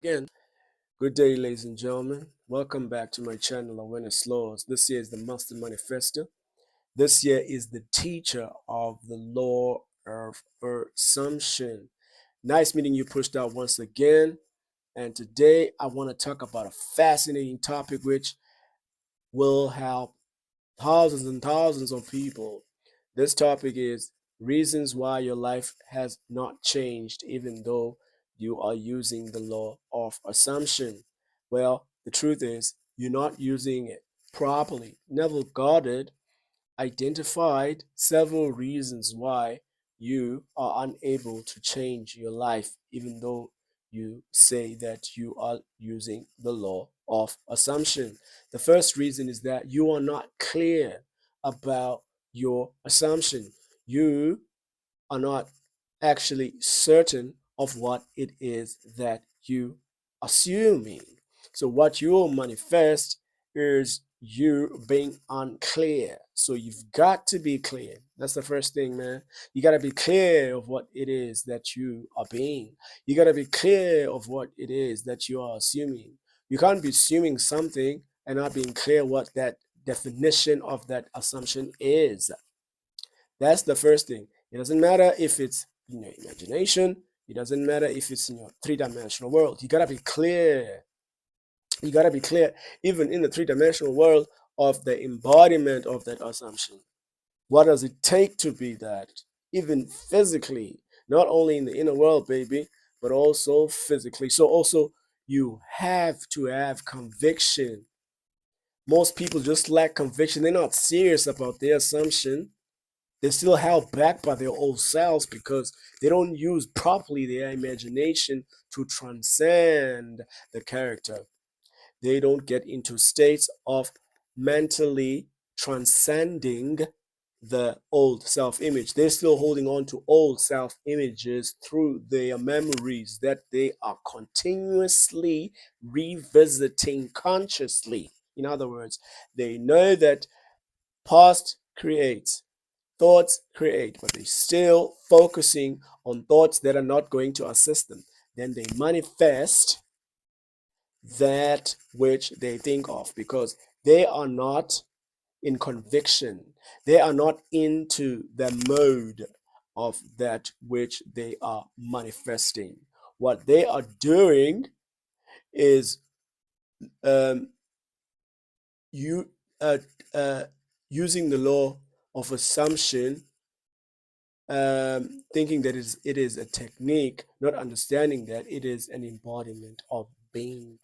Again, good day, ladies and gentlemen. Welcome back to my channel, Awareness Laws. This year is the Master Manifesto. This year is the teacher of the law of assumption. Nice meeting you, pushed out once again. And today I want to talk about a fascinating topic which will help thousands and thousands of people. This topic is reasons why your life has not changed, even though you are using the law of assumption. Well, the truth is, you're not using it properly. Neville Goddard identified several reasons why you are unable to change your life, even though you say that you are using the law of assumption. The first reason is that you are not clear about your assumption. You are not actually certain of what it is that you assuming. So what you will manifest is you being unclear. So you've got to be clear. That's the first thing, man. You got to be clear of what it is that you are being. You got to be clear of what it is that you are assuming. You can't be assuming something and not being clear what that definition of that assumption is. That's the first thing. It doesn't matter if it's in your imagination. It doesn't matter if it's in your three-dimensional world. You gotta be clear. You gotta be clear, even in the three-dimensional world, of the embodiment of that assumption. What does it take to be that? Even physically, not only in the inner world, baby, but also physically. So also you have to have conviction. Most people just lack conviction. They're not serious about their assumption. They're still held back by their old selves because they don't use properly their imagination to transcend the character. They don't get into states of mentally transcending the old self image. They're still holding on to old self images through their memories that they are continuously revisiting consciously. In other words, they know that past creates, thoughts create, but they're still focusing on thoughts that are not going to assist them. Then they manifest that which they think of because they are not in conviction. They are not into the mode of that which they are manifesting. What they are doing is um, you uh, uh, using the law of assumption, thinking that it is a technique, not understanding that it is an embodiment of being.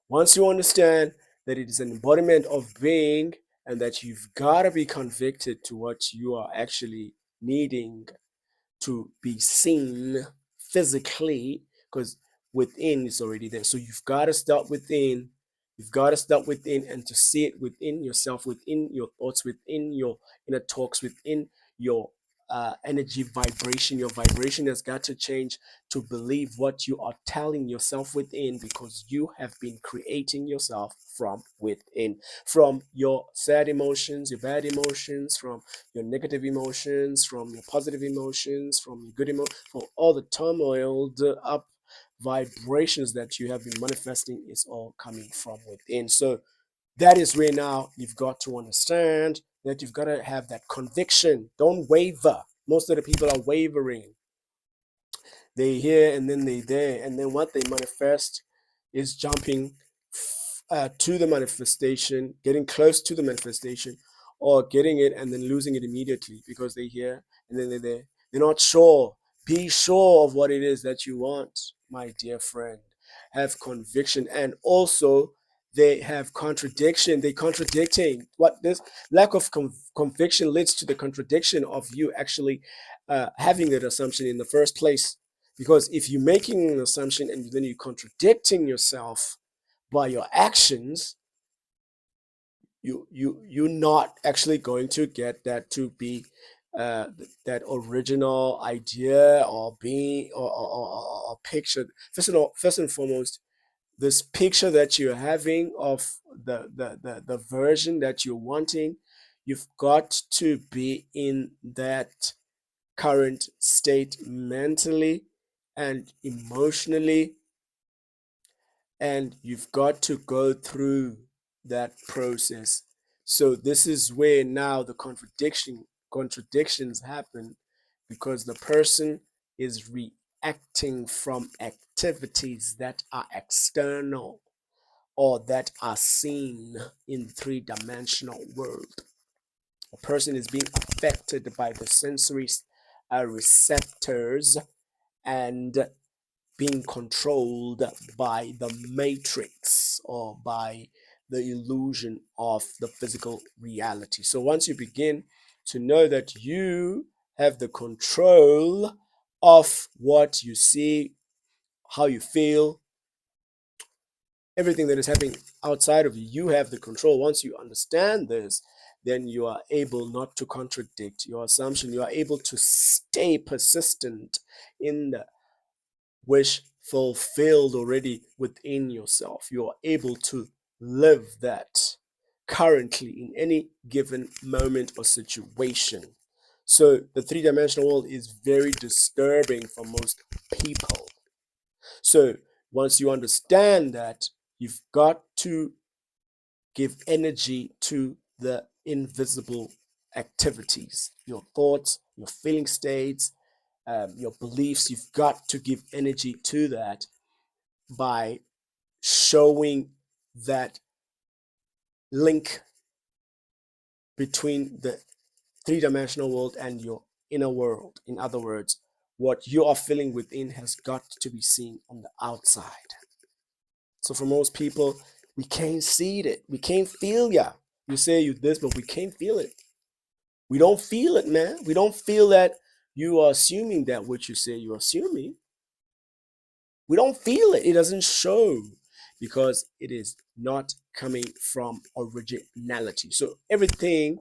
Once you understand that it is an embodiment of being and that you've got to be convicted to what you are actually needing to be seen physically, because within is already there. So you've got to start within. You've got to start within and to see it within yourself, within your thoughts, within your inner talks, within your energy vibration. Your vibration has got to change to believe what you are telling yourself within because you have been creating yourself from within, from your sad emotions, your bad emotions, from your negative emotions, from your positive emotions, from your good emotions, from all the turmoil, the up vibrations that you have been manifesting is all coming from within. So that is where now you've got to understand that you've got to have that conviction. Don't waver. Most of the people are wavering. They here and then they there, and then what they manifest is jumping to the manifestation, getting close to the manifestation, or getting it and then losing it immediately because they hear and then they're there. They're not sure. Be sure of what it is that you want, my dear friend. Have conviction, and also they have contradiction. They contradicting what this lack of conviction leads to the contradiction of you actually having that assumption in the first place. Because if you're making an assumption and then you're contradicting yourself by your actions, you're not actually going to get that to be uh, that original idea or being or picture. First and foremost, this picture that you're having of the version that you're wanting, you've got to be in that current state mentally and emotionally and you've got to go through that process. So this is where now the contradictions happen, because the person is reacting from activities that are external or that are seen in three-dimensional world. A person is being affected by the sensory receptors and being controlled by the matrix or by the illusion of the physical reality. So once you begin to know that you have the control of what you see, how you feel, everything that is happening outside of you, you have the control. Once you understand this, then you are able not to contradict your assumption. You are able to stay persistent in the wish fulfilled already within yourself. You are able to live that currently in any given moment or situation. So the three-dimensional world is very disturbing for most people. So once you understand that, you've got to give energy to the invisible activities, your thoughts, your feeling states, your beliefs. You've got to give energy to that by showing that link between the three-dimensional world and your inner world. In other words, what you are feeling within has got to be seen on the outside. So for most people, we can't see it. We can't feel ya. You say you this, but we can't feel it. We don't feel it, man. We don't feel that you are assuming that what you say you're assuming. We don't feel it. It doesn't show because it is not coming from originality. So everything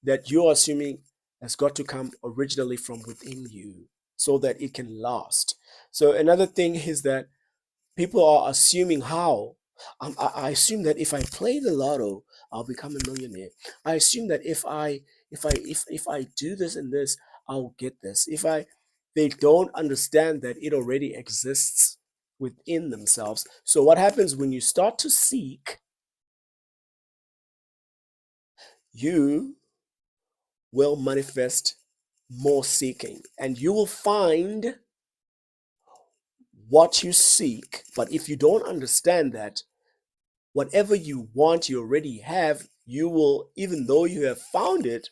that you're assuming has got to come originally from within you so that it can last. So another thing is that people are assuming how. I assume that if I play the lotto, I'll become a millionaire. I assume that if I do this and this, I'll get this. They don't understand that it already exists within themselves. So what happens when you start to seek, you will manifest more seeking, and you will find what you seek. But if you don't understand that whatever you want, you already have, you will, even though you have found it,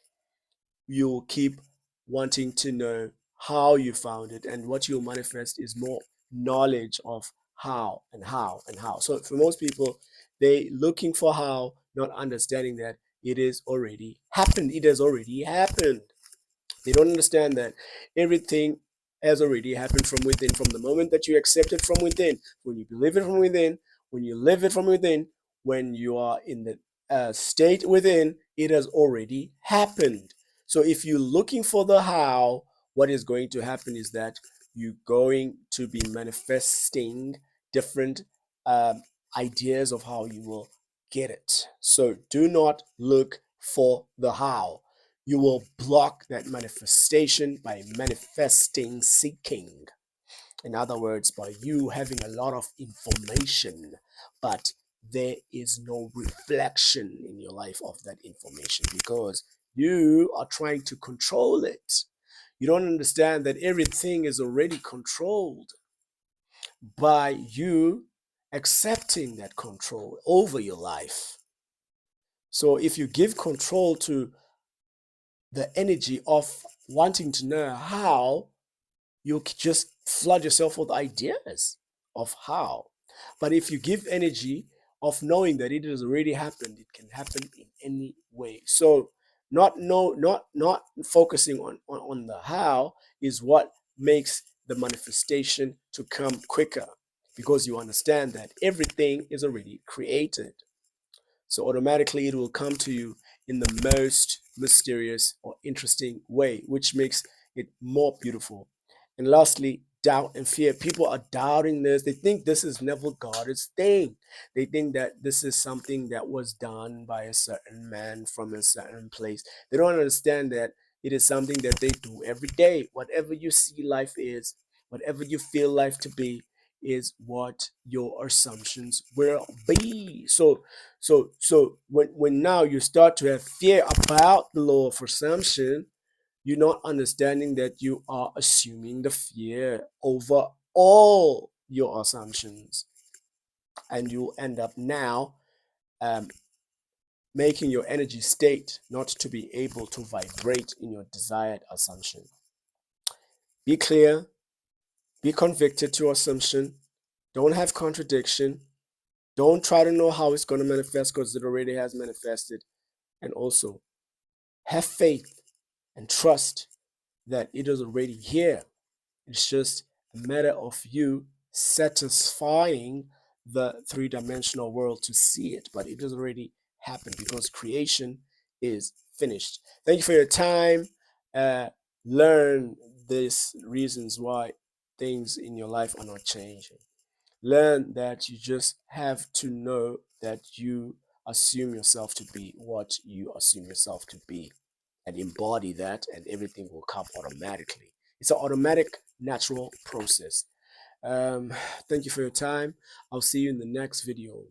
you will keep wanting to know how you found it. And what you'll manifest is more knowledge of how and how and how. So for most people, they looking for how, not understanding that it is already happened. It has already happened. They don't understand that everything has already happened from within, from the moment that you accept it from within, when you believe it from within, when you live it from within, when you are in the state within, it has already happened. So if you're looking for the how, what is going to happen is that you're going to be manifesting different um, ideas of how you will get it. So do not look for the how. You will block that manifestation by manifesting seeking. In other words, by you having a lot of information, but there is no reflection in your life of that information because you are trying to control it. You don't understand that everything is already controlled by you accepting that control over your life. So if you give control to the energy of wanting to know how, you just flood yourself with ideas of how. But if you give energy of knowing that it has already happened, it can happen in any way. So not focusing on the how is what makes the manifestation to come quicker, because you understand that everything is already created. So automatically it will come to you in the most mysterious or interesting way, which makes it more beautiful. And lastly, doubt and fear. People are doubting this. They think this is never God's thing. They think that this is something that was done by a certain man from a certain place. They don't understand that it is something that they do every day. Whatever you see life is, whatever you feel life to be, is what your assumptions will be. So when now you start to have fear about the law of assumption, you're not understanding that you are assuming the fear over all your assumptions, and you end up now um, making your energy state not to be able to vibrate in your desired assumption. Be clear, be convicted to assumption, don't have contradiction, don't try to know how it's going to manifest because it already has manifested, and also have faith and trust that it is already here. It's just a matter of you satisfying the three-dimensional world to see it, but it has already happened because creation is finished. Thank you for your time. Uh, Learn these reasons why things in your life are not changing. Learn that you just have to know that you assume yourself to be what you assume yourself to be, and embody that, and everything will come automatically. It's an automatic, natural process. Thank you for your time. I'll see you in the next video.